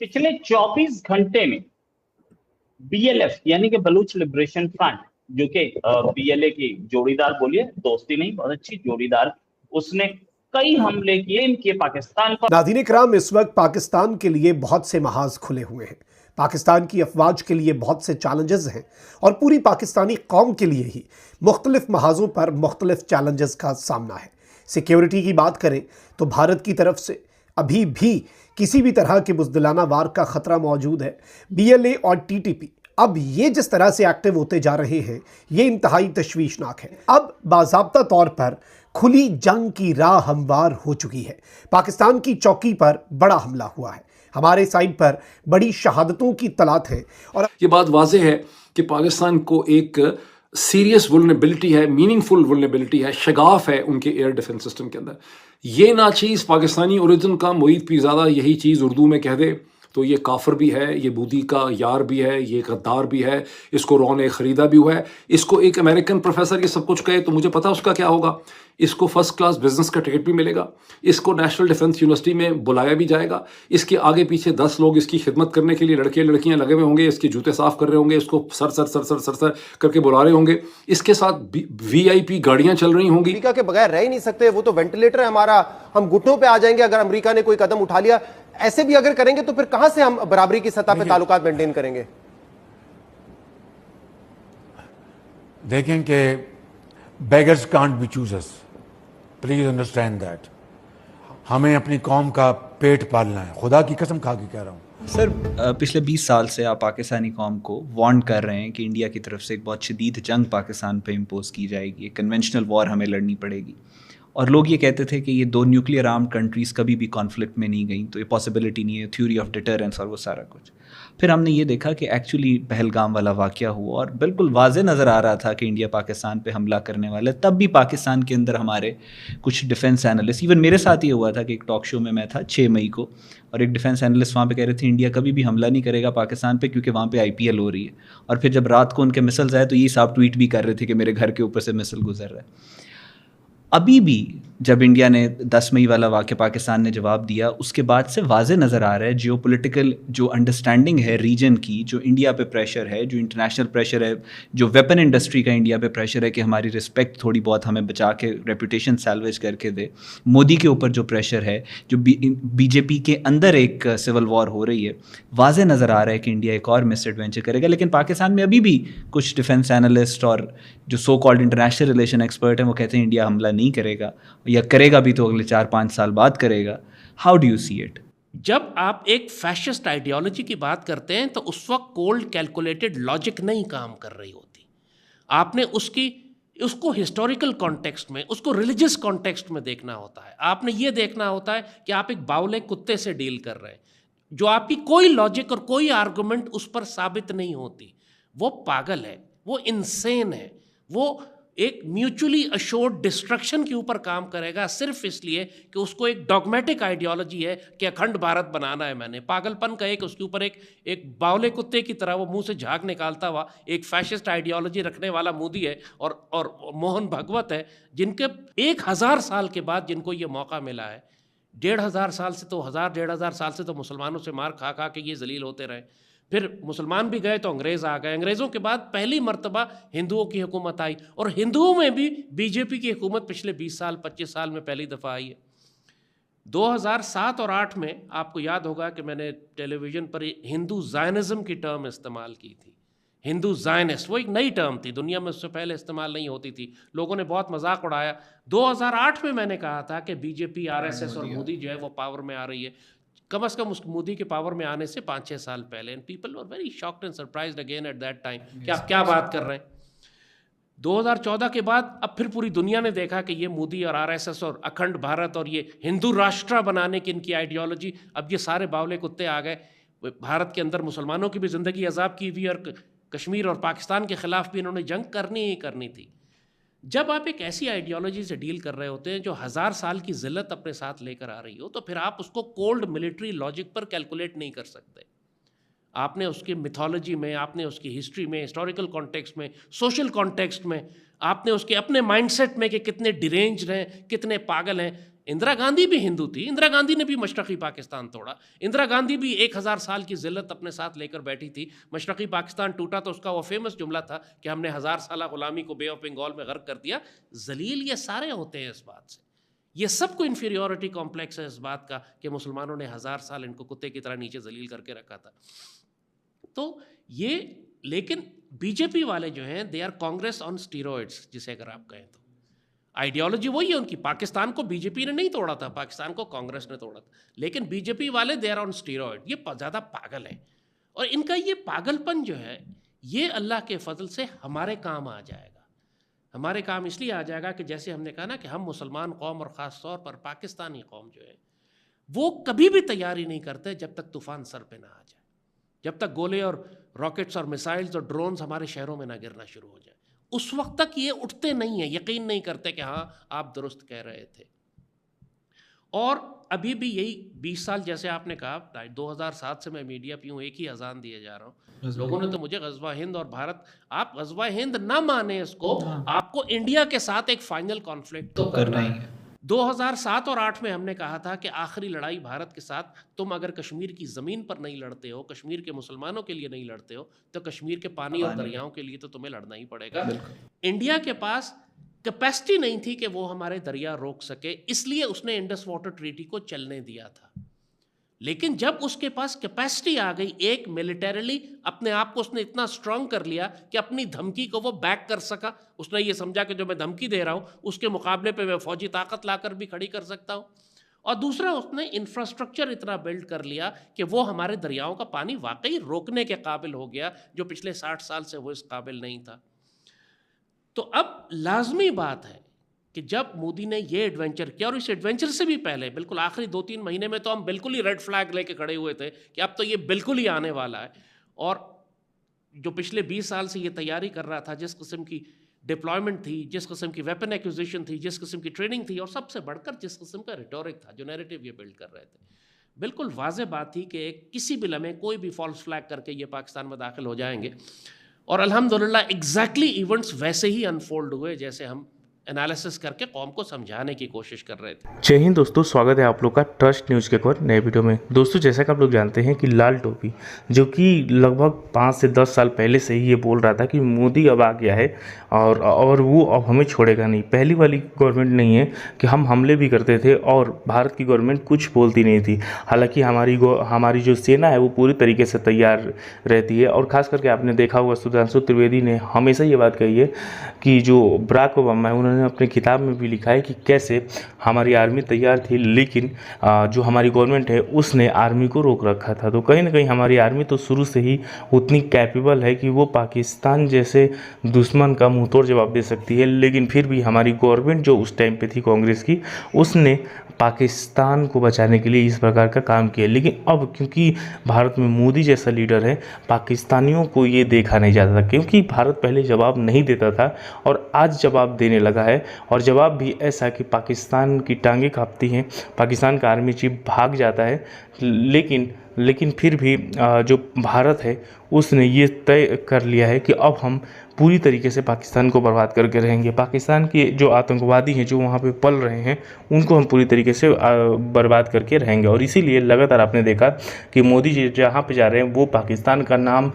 पिछले 24 घंटे में बीएलएफ यानी कि बलूच लिबरेशन फ्रंट, जो कि बीएलए की जोड़ीदार बोलिए, दोस्ती नहीं बहुत अच्छी जोड़ीदार, उसने कई हमले किए पाकिस्तान पर। नाज़रीन इकराम, इस वक्त पाकिस्तान के लिए बहुत से महाज खुले हुए हैं। पाकिस्तान की अफवाज के लिए बहुत से चैलेंजेस हैं और पूरी पाकिस्तानी कौम के लिए ही मुख्तलिफ महाजों पर मुख्तलिफ चैलेंजेस का सामना है। सिक्योरिटी की बात करें तो भारत की तरफ से अभी भी किसी भी तरह के बुज़दिलाना वार का ख़तरा मौजूद है। बीएलए और टीटीपी अब ये जिस तरह से एक्टिव होते जा रहे हैं, ये इंतहाई तशवीशनाक है। अब बाज़ाब्ता तौर पर खुली जंग की राह हमवार हो चुकी है। पाकिस्तान की चौकी पर बड़ा हमला हुआ है, हमारे साइड पर बड़ी शहादतों की तलात है और ये बात वाज़ेह है कि पाकिस्तान को एक सीरियस वुल्नरेबिलिटी है, मीनिंगफुल वुल्नरेबिलिटी है, शगाफ है उनके एयर डिफेंस सिस्टम के अंदर। ये ना चीज़ पाकिस्तानी ओरिजिन का मुईद पीरज़ादा यही चीज़ उर्दू में कह दे तो ये काफिर भी है, ये बूदी का यार भी है, ये गद्दार भी है, इसको रॉ ने ख़रीदा भी हुआ है। इसको एक अमेरिकन प्रोफेसर ये सब कुछ कहे तो मुझे पता उसका क्या होगा। इसको फर्स्ट क्लास बिजनेस का टिकट भी मिलेगा, इसको नेशनल डिफेंस यूनिवर्सिटी में बुलाया भी जाएगा, इसके आगे पीछे 10 लोग इसकी खिदमत करने के लिए लड़के लड़कियां लगे हुए होंगे, इसके जूते साफ कर रहे होंगे, इसको sir sir sir sir sir sir करके बुला रहे होंगे, इसके साथ VIP गाड़ियां चल रही होंगी। अमेरिका के बगैर रह ही नहीं सकते, वो तो वेंटिलेटर है हमारा, हम घुटनों पे आ जाएंगे अगर अमेरिका ने कोई कदम उठा लिया। ऐसे भी अगर करेंगे तो फिर कहां से हम बराबरी की सतह पे ताल्लुकात मेंटेन करेंगे? देखें कि beggars can't be choosers, please understand that. हमें अपनी कौम का पेट पालना है, खुदा की कसम खा के कह रहा हूं। सर, पिछले 20 साल से आप पाकिस्तानी कौम को वार्न कर रहे हैं कि इंडिया की तरफ से एक बहुत शदीद जंग पाकिस्तान पे इम्पोज की जाएगी, एक कन्वेंशनल वॉर हमें लड़नी पड़ेगी। और लोग ये कहते थे कि ये 2 न्यूक्लियर आर्म्ड कंट्रीज़ कभी भी कॉन्फ्लिक्ट में नहीं गई, तो ये पॉसिबिलिटी नहीं है, थ्योरी ऑफ डिटरेंस और वो सारा कुछ। फिर हमने ये देखा कि एक्चुअली पहलगाम वाला वाक़या हुआ और बिल्कुल वाज़े नज़र आ रहा था कि इंडिया पाकिस्तान पे हमला करने वाला है। तब भी पाकिस्तान के अंदर हमारे कुछ डिफेंस एनालिस्ट, इवन मेरे साथ ये हुआ था कि एक टॉक शो में मैं था 6 मई को, और एक डिफेंस एनालिस्ट वहाँ पे कह रहे थे इंडिया कभी भी हमला नहीं करेगा पाकिस्तान पे क्योंकि वहाँ पे IPL हो रही है। और फिर जब रात को उनके मिसाइल्स आए तो ये साहब ट्वीट भी कर रहे थे कि मेरे घर के ऊपर से मिसाइल गुजर रहा है। अभी भी जब इंडिया ने 10 मई वाला वाक़या पाकिस्तान ने जवाब दिया, उसके बाद से वाज़े नज़र आ रहा है जियोपॉलिटिकल जो अंडरस्टैंडिंग है रीजन की, जो इंडिया पे प्रेशर है, जो इंटरनेशनल प्रेशर है, जो वेपन इंडस्ट्री का इंडिया पे प्रेशर है कि हमारी रिस्पेक्ट थोड़ी बहुत हमें बचा के रेपुटेशन सैल्वेज करके दे, मोदी के ऊपर जो प्रेशर है, जो BJP के अंदर एक सिविल वॉर हो रही है, वाज़े नज़र आ रहा है कि इंडिया एक और मिस एडवेंचर करेगा। लेकिन पाकिस्तान में अभी भी कुछ डिफेंस एनालिस्ट और जो so called international relation expert हैं वो कहते हैं इंडिया हमला नहीं करेगा, या करेगा भी तो अगले 4-5 साल बाद करेगा। How do you see it? जब आप एक फैशिस्ट आइडियोलॉजी की बात करते हैं तो उस वक्त कोल्ड कैलकुलेटेड लॉजिक नहीं काम कर रही होती। आपने उसको हिस्टोरिकल कॉन्टेक्स्ट में, उसको रिलीजियस कॉन्टेक्स्ट में देखना होता है। आपने ये देखना होता है कि आप एक बावले कुत्ते से डील कर रहे हैं, जो आपकी कोई लॉजिक और कोई आर्गुमेंट उस पर साबित नहीं होती। वो पागल है, वो इनसेन है, वो एक म्यूचुअली अश्योर्ड डिस्ट्रक्शन के ऊपर काम करेगा सिर्फ इसलिए कि उसको एक डॉगमेटिक आइडियोलॉजी है कि अखंड भारत बनाना है। मैंने पागलपन का एक उसके ऊपर एक बावले कुत्ते की तरह वो मुंह से झाग निकालता हुआ एक फैशिस्ट आइडियोलॉजी रखने वाला मोदी है और मोहन भागवत है, जिनके 1000 साल के बाद जिनको ये मौका मिला है। 1500 साल से तो 1000-1500 साल से तो मुसलमानों से मार खा खा के ये जलील होते रहे। फिर मुसलमान भी गए तो अंग्रेज़ आ गए, अंग्रेज़ों के बाद पहली मर्तबा हिंदुओं की हुकूमत आई, और हिंदुओं में भी BJP की हुकूमत पिछले 20 साल 25 साल में पहली दफ़ा आई है। 2007 और 8 में आपको याद होगा कि मैंने टेलीविज़न पर हिंदू ज़ायनिज़्म की टर्म इस्तेमाल की थी। हिंदू ज़ायनिस्ट वो एक नई टर्म थी, दुनिया में उससे पहले इस्तेमाल नहीं होती थी, लोगों ने बहुत मजाक उड़ाया। 2008 में मैंने कहा था कि BJP RSS और मोदी जो है वो पावर में आ रही है, कम से कम उस मोदी के पावर में आने से 5-6 साल पहले। And people were very shocked and surprised again at that time कि आप क्या बात कर रहे हैं। 2014 के बाद अब फिर पूरी दुनिया ने देखा कि ये मोदी और RSS और अखंड भारत और ये हिंदू राष्ट्र बनाने की इनकी आइडियोलॉजी, अब ये सारे बावले कुत्ते आ गए। भारत के अंदर मुसलमानों की भी ज़िंदगी अजाब की हुई और कश्मीर और पाकिस्तान के ख़िलाफ़ भी इन्होंने जंग करनी ही करनी थी। जब आप एक ऐसी आइडियोलॉजी से डील कर रहे होते हैं जो 1000 साल की ज़िल्लत अपने साथ लेकर आ रही हो, तो फिर आप उसको कोल्ड मिलिट्री लॉजिक पर कैलकुलेट नहीं कर सकते। आपने उसकी मिथोलॉजी में, आपने उसकी हिस्ट्री में, हिस्टोरिकल कॉन्टेक्स्ट में, सोशल कॉन्टेक्स्ट में, आपने उसके अपने माइंडसेट में कि कितने डिरेंज्ड हैं, कितने पागल हैं, इंदिरा गांधी भी हिंदू थी, इंदिरा गांधी ने भी मशरक़ी पाकिस्तान तोड़ा, इंदिरा गांधी भी 1000 साल की जिल्लत अपने साथ लेकर बैठी थी। मशरक़ी पाकिस्तान टूटा तो उसका वो फेमस जुमला था कि हमने 1000 साल गुलामी को बे ऑफ बंगाल में गर्क कर दिया। जलील ये सारे होते हैं इस बात से, ये सबको इन्फीरियोरिटी कॉम्प्लेक्स है इस बात का कि मुसलमानों ने 1000 साल इनको कुत्ते की तरह नीचे जलील करके रखा था। तो ये, लेकिन बीजेपी वाले जो हैं they are Congress on steroids, जिसे अगर आप कहें तो आइडियोलॉजी वही है उनकी। पाकिस्तान को बीजेपी ने नहीं तोड़ा था, पाकिस्तान को कांग्रेस ने तोड़ा था, लेकिन बीजेपी वाले दे आर ऑन स्टीरॉइड। ये ज़्यादा पागल है, और इनका ये पागलपन जो है ये अल्लाह के फजल से हमारे काम आ जाएगा। हमारे काम इसलिए आ जाएगा कि जैसे हमने कहा ना कि हम मुसलमान कौम और ख़ास तौर पर पाकिस्तानी कौम जो है वो कभी भी तैयारी नहीं करते जब तक तूफ़ान सर पे ना आ जाए, जब तक गोले और रॉकेट्स और मिसाइल्स और ड्रोन्स हमारे शहरों में ना गिरना शुरू हो जाए, उस वक्त तक ये उठते नहीं हैं, यकीन नहीं करते कि हाँ आप दुरुस्त कह रहे थे। और अभी भी यही 20 साल, जैसे आपने कहा 2007 से मैं मीडिया पे हूँ, एक ही अजान दिए जा रहा हूँ। लोगों ने तो मुझे ग़ज़वा हिंद और भारत, आप ग़ज़वा हिंद ना माने इसको, आपको इंडिया के साथ एक फाइनल कॉन्फ्लिक्ट तो करना ही है। 2007 और 8 में हमने कहा था कि आखिरी लड़ाई भारत के साथ, तुम अगर कश्मीर की ज़मीन पर नहीं लड़ते हो, कश्मीर के मुसलमानों के लिए नहीं लड़ते हो, तो कश्मीर के पानी और दरियाओं के लिए तो तुम्हें लड़ना ही पड़ेगा। इंडिया के पास कैपेसिटी नहीं थी कि वो हमारे दरिया रोक सके, इसलिए उसने इंडस वाटर ट्रीटी को चलने दिया था। लेकिन जब उसके पास कैपेसिटी आ गई, एक मिलिटरीली अपने आप को उसने इतना स्ट्रांग कर लिया कि अपनी धमकी को वो बैक कर सका। उसने ये समझा कि जो मैं धमकी दे रहा हूँ उसके मुकाबले पे मैं फौजी ताकत लाकर भी खड़ी कर सकता हूँ। और दूसरा, उसने इंफ्रास्ट्रक्चर इतना बिल्ड कर लिया कि वो हमारे दरियाओं का पानी वाकई रोकने के काबिल हो गया, जो पिछले 60 साल से वो इस काबिल नहीं था। तो अब लाजमी बात है कि जब मोदी ने ये एडवेंचर किया, और इस एडवेंचर से भी पहले बिल्कुल आखिरी 2-3 महीने में तो हम बिल्कुल ही रेड फ्लैग लेके खड़े हुए थे कि अब तो ये बिल्कुल ही आने वाला है। और जो पिछले 20 साल से ये तैयारी कर रहा था, जिस किस्म की डिप्लॉयमेंट थी, जिस किस्म की वेपन एक्विजिशन थी, जिस किस्म की ट्रेनिंग थी, और सबसे बढ़कर जिस किस्म का रिटोरिक था, जो नैरेटिव ये बिल्ड कर रहे थे, बिल्कुल वाज़ेह बात थी कि किसी भी लम्हे कोई भी फॉल्स फ्लैग करके ये पाकिस्तान में दाखिल हो जाएंगे। और अल्हम्दुलिल्लाह एग्जैक्टली इवेंट्स वैसे ही अनफोल्ड हुए जैसे हम एनालिसिस करके कौम को समझाने की कोशिश कर रहे थे। जय हिंद दोस्तों, स्वागत है आप लोग का ट्रस्ट न्यूज़ के एक और नए वीडियो में। दोस्तों, जैसा कि आप लोग जानते हैं कि लाल टोपी, जो कि लगभग 5 से 10 साल पहले से ही ये बोल रहा था कि मोदी अब आ गया है और वो अब हमें छोड़ेगा नहीं। पहली वाली गवर्नमेंट नहीं है कि हम हमले भी करते थे और भारत की गवर्नमेंट कुछ बोलती नहीं थी। हालांकि हमारी जो सेना है वो पूरी तरीके से तैयार रहती है। और ख़ास करके आपने देखा होगा, सुधांशु त्रिवेदी ने हमेशा ये बात कही है कि जो बराक ओबामा है, उन्होंने अपने किताब में भी लिखा है कि कैसे हमारी आर्मी तैयार थी, लेकिन जो हमारी गवर्नमेंट है उसने आर्मी को रोक रखा था। तो कहीं ना कहीं हमारी आर्मी तो शुरू से ही उतनी कैपेबल है कि वो पाकिस्तान जैसे दुश्मन का मुंहतोड़ जवाब दे सकती है। लेकिन फिर भी हमारी गवर्नमेंट जो उस टाइम पे थी कांग्रेस की, उसने पाकिस्तान को बचाने के लिए इस प्रकार का काम किया। लेकिन अब क्योंकि भारत में मोदी जैसा लीडर है, पाकिस्तानियों को ये देखा नहीं जाता था, क्योंकि भारत पहले जवाब नहीं देता था और आज जवाब देने लगा है। और जवाब भी ऐसा कि पाकिस्तान की टांगें कांपती हैं, पाकिस्तान का आर्मी चीफ भाग जाता है। लेकिन फिर भी जो भारत है उसने ये तय कर लिया है कि अब हम पूरी तरीके से पाकिस्तान को बर्बाद करके रहेंगे। पाकिस्तान के जो आतंकवादी हैं जो वहाँ पे पल रहे हैं, उनको हम पूरी तरीके से बर्बाद करके रहेंगे। और इसीलिए लगातार आपने देखा कि मोदी जी जहाँ पे जा रहे हैं वो पाकिस्तान का नाम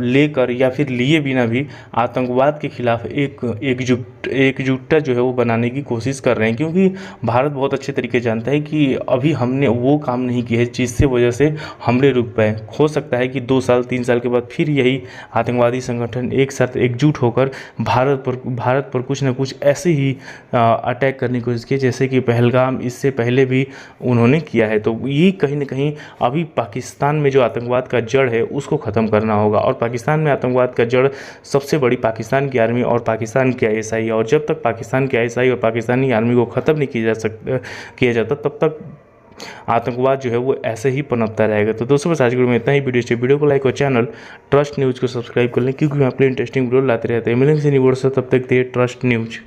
लेकर या फिर लिए बिना भी आतंकवाद के खिलाफ एकजुटता जो है वो बनाने की कोशिश कर रहे हैं। क्योंकि भारत बहुत अच्छे तरीके जानता है कि अभी हमने वो काम नहीं किया है जिससे वजह से हमले रुक पाए। हो सकता है कि 2 साल 3 साल के बाद फिर यही आतंकवादी संगठन एक साथ एकजुट होकर भारत पर कुछ ना कुछ ऐसे ही अटैक करने की कोशिश की, जैसे कि पहलगाम इससे पहले भी उन्होंने किया है। तो ये कहीं ना कहीं अभी पाकिस्तान में जो आतंकवाद का जड़ है उसको ख़त्म करना होगा। और पाकिस्तान में आतंकवाद का जड़ सबसे बड़ी पाकिस्तान की आर्मी और पाकिस्तान की ISI। और जब तक पाकिस्तान की ISI और पाकिस्तानी आर्मी को ख़त्म नहीं किया जाता तब तक आतंकवाद जो है वो ऐसे ही पनपता रहेगा। तो दोस्तों, बस आज के वीडियो में इतना ही। वीडियो को लाइक और चैनल ट्रस्ट न्यूज़ को सब्सक्राइब कर लें, क्योंकि हम अपने इंटरेस्टिंग वीडियो लाते रहते हैं। मिलेंगे नहीं, तब तक दे ट्रस्ट न्यूज़।